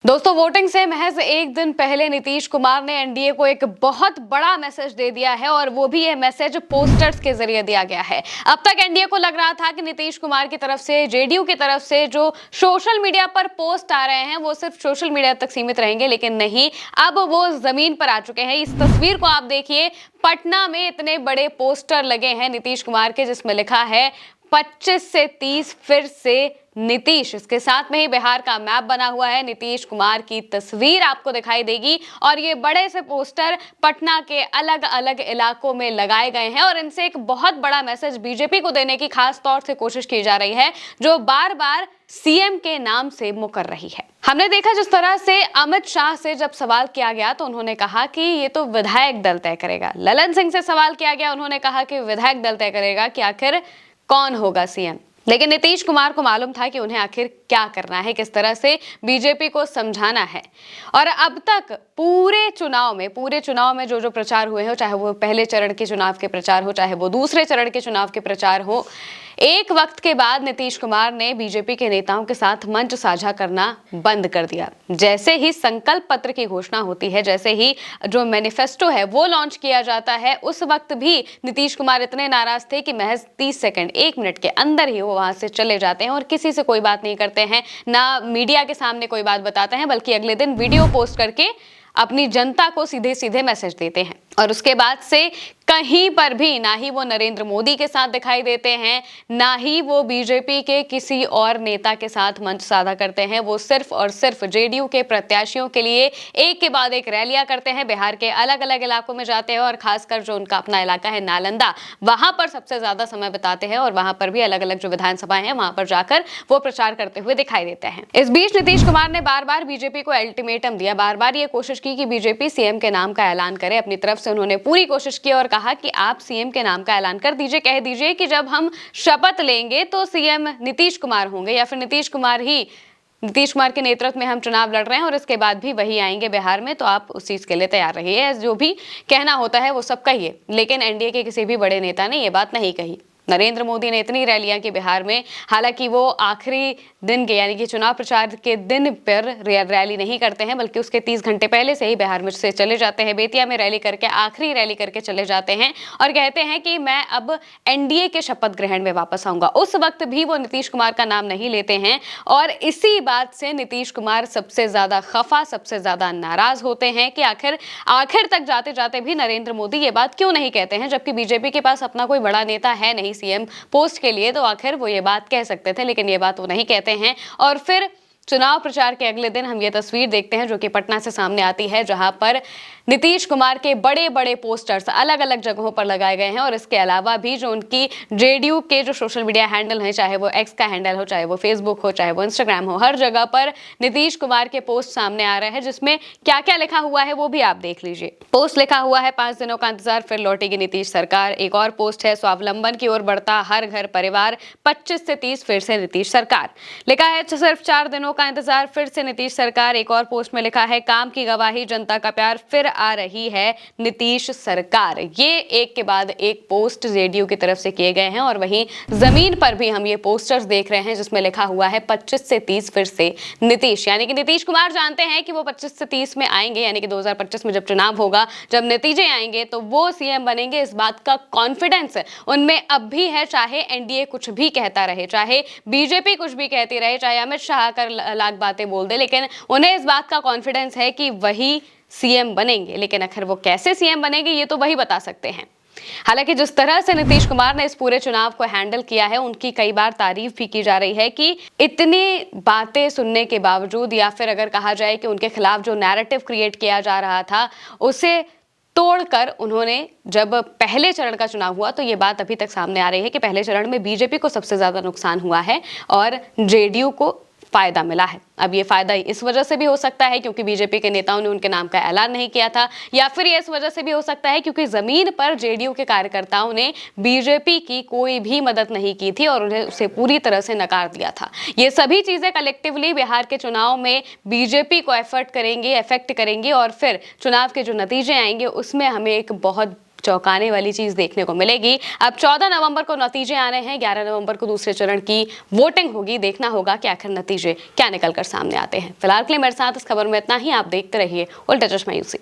दोस्तों, वोटिंग से महज एक दिन पहले नीतीश कुमार ने एनडीए को एक बहुत बड़ा मैसेज दे दिया है और वो भी ये मैसेज पोस्टर्स के जरिए दिया गया है। अब तक एनडीए को लग रहा था कि नीतीश कुमार की तरफ से, जेडीयू की तरफ से जो सोशल मीडिया पर पोस्ट आ रहे हैं वो सिर्फ सोशल मीडिया तक सीमित रहेंगे, लेकिन नहीं, अब वो जमीन पर आ चुके हैं। इस तस्वीर को आप देखिए, पटना में इतने बड़े पोस्टर लगे हैं नीतीश कुमार के, जिसमें लिखा है 25 से 30 फिर से नीतीश। इसके साथ में ही बिहार का मैप बना हुआ है, नीतीश कुमार की तस्वीर आपको दिखाई देगी और ये बड़े से पोस्टर पटना के अलग अलग इलाकों में लगाए गए हैं और इनसे एक बहुत बड़ा मैसेज बीजेपी को देने की खास तौर से कोशिश की जा रही है, जो बार बार सीएम के नाम से मुकर रही है। हमने देखा जिस तरह से अमित शाह से जब सवाल किया गया तो उन्होंने कहा कि ये तो विधायक दल तय करेगा। ललन सिंह से सवाल किया गया, उन्होंने कहा कि विधायक दल तय करेगा कि आखिर कौन होगा सीएम। लेकिन नीतीश कुमार को मालूम था कि उन्हें आखिर क्या करना है, किस तरह से बीजेपी को समझाना है। और अब तक पूरे चुनाव में जो जो प्रचार हुए हो, चाहे वो पहले चरण के चुनाव के प्रचार हो, चाहे वो दूसरे चरण के चुनाव के प्रचार हो, एक वक्त के बाद नीतीश कुमार ने बीजेपी के नेताओं के साथ मंच साझा करना बंद कर दिया। जैसे ही संकल्प पत्र की घोषणा होती है, जैसे ही जो मैनिफेस्टो है वो लॉन्च किया जाता है, उस वक्त भी नीतीश कुमार इतने नाराज थे कि महज 30 सेकंड, 1 मिनट के अंदर ही वो वहां से चले जाते हैं और किसी से कोई बात नहीं करते हैं, ना मीडिया के सामने कोई बात बताते हैं, बल्कि अगले दिन वीडियो पोस्ट करके अपनी जनता को सीधे सीधे मैसेज देते हैं। और उसके बाद से कहीं पर भी ना ही वो नरेंद्र मोदी के साथ दिखाई देते हैं, ना ही वो बीजेपी के किसी और नेता के साथ मंच साझा करते हैं। वो सिर्फ और सिर्फ जेडीयू के प्रत्याशियों के लिए एक के बाद एक रैलियां करते हैं, बिहार के अलग अलग इलाकों में जाते हैं और खासकर जो उनका अपना इलाका है नालंदा, वहां पर सबसे ज्यादा समय बिताते हैं और वहां पर भी अलग अलग जो विधानसभाएं हैं वहां पर जाकर वो प्रचार करते हुए दिखाई देते हैं। इस बीच नीतीश कुमार ने बार बार बीजेपी को अल्टीमेटम दिया, बार बार ये कोशिश की कि बीजेपी सीएम के नाम का ऐलान करे। अपनी तरफ से उन्होंने पूरी कोशिश की और कहा कि आप सीएम के नाम का ऐलान कर दीजिए, कह दीजिए कि जब हम शपथ लेंगे तो सीएम नीतीश कुमार होंगे, या फिर नीतीश कुमार के नेतृत्व में हम चुनाव लड़ रहे हैं और इसके बाद भी वही आएंगे बिहार में, तो आप उस चीज के लिए तैयार रहिए। जो भी कहना होता है वो सब कहिए। लेकिन एनडीए के किसी भी बड़े नेता ने ये बात नहीं कही। नरेंद्र मोदी ने इतनी रैलियां की बिहार में, हालांकि वो आखिरी दिन के यानी कि चुनाव प्रचार के दिन पर रैली नहीं करते हैं, बल्कि उसके 30 घंटे पहले से ही बिहार में से चले जाते हैं, बेतिया में रैली करके, आखिरी रैली करके चले जाते हैं और कहते हैं कि मैं अब एनडीए के शपथ ग्रहण में वापस आऊंगा। उस वक्त भी वो नीतीश कुमार का नाम नहीं लेते हैं और इसी बात से नीतीश कुमार सबसे ज्यादा खफा, सबसे ज्यादा नाराज होते हैं कि आखिर तक जाते जाते भी नरेंद्र मोदी ये बात क्यों नहीं कहते हैं, जबकि बीजेपी के पास अपना कोई बड़ा नेता है नहीं सीएम पोस्ट के लिए, तो आखिर वो ये बात कह सकते थे, लेकिन ये बात वो नहीं कहते हैं। और फिर चुनाव प्रचार के अगले दिन हम ये तस्वीर देखते हैं जो कि पटना से सामने आती है, जहां पर नीतीश कुमार के बड़े बड़े पोस्टर्स अलग अलग जगहों पर लगाए गए हैं और इसके अलावा भी जो उनकी जेडीयू के जो सोशल मीडिया हैंडल हैं, चाहे वो एक्स का हैंडल हो, चाहे वो फेसबुक हो, चाहे वो इंस्टाग्राम हो, हर जगह पर नीतीश कुमार के पोस्ट सामने आ रहे हैं, जिसमें क्या क्या लिखा हुआ है वो भी आप देख लीजिए। पोस्ट लिखा हुआ है 5 दिनों का इंतजार, फिर लौटेगी नीतीश सरकार। एक और पोस्ट है स्वावलंबन की ओर बढ़ता हर घर परिवार, 25 से 30 फिर से नीतीश सरकार। लिखा है सिर्फ 4 दिनों का इंतजार, फिर से नीतीश सरकार। एक और पोस्ट में लिखा है काम की गवाही, जनता का प्यार, फिर आ रही है नीतीश सरकार। ये एक के बाद एक पोस्ट जेडीयू की तरफ से किए गए हैं और वहीं जमीन पर भी हम ये पोस्टर्स देख रहे हैं जिसमें लिखा हुआ है 25 से 30 फिर से नीतीश। यानी कि नीतीश कुमार जानते हैं कि वो 25 से 30 में आएंगे, यानी कि 2025 में जब चुनाव होगा, जब नतीजे आएंगे तो वो सीएम बनेंगे। इस बात का कॉन्फिडेंस उनमें अब भी है, चाहे एनडीए कुछ भी कहता रहे, चाहे बीजेपी कुछ भी कहती रहे, चाहे अमित शाह आकर लाख बातें बोल दे, लेकिन उन्हें इस बात का कॉन्फिडेंस है कि वही सीएम बनेंगे। लेकिन आखिर वो कैसे सीएम बनेंगे ये तो वही बता सकते हैं। हालांकि जिस तरह से नीतीश कुमार ने इस पूरे चुनाव को हैंडल किया है, उनकी कई बार तारीफ भी की जा रही है कि इतनी बातें सुनने के बावजूद, या फिर अगर कहा जाए कि उनके खिलाफ जो नैरेटिव क्रिएट किया जा रहा था उसे तोड़कर उन्होंने, जब पहले चरण का चुनाव हुआ तो ये बात अभी तक सामने आ रही है कि पहले चरण में बीजेपी को सबसे ज्यादा नुकसान हुआ है और जेडीयू को फायदा मिला है। अब ये फायदा इस वजह से भी हो सकता है क्योंकि बीजेपी के नेताओं ने उनके नाम का ऐलान नहीं किया था, या फिर ये इस वजह से भी हो सकता है क्योंकि जमीन पर जेडीयू के कार्यकर्ताओं ने बीजेपी की कोई भी मदद नहीं की थी और उन्हें उसे पूरी तरह से नकार दिया था। ये सभी चीजें कलेक्टिवली बिहार के चुनाव में बीजेपी को इफेक्ट करेंगी और फिर चुनाव के जो नतीजे आएंगे उसमें हमें एक बहुत चौंकाने वाली चीज देखने को मिलेगी। अब 14 नवंबर को नतीजे आने हैं, 11 नवंबर को दूसरे चरण की वोटिंग होगी। देखना होगा कि आखिर नतीजे क्या निकल कर सामने आते हैं। फिलहाल के लिए मेरे साथ इस खबर में इतना ही। आप देखते रहिए उल्टा चश्मा यूसी।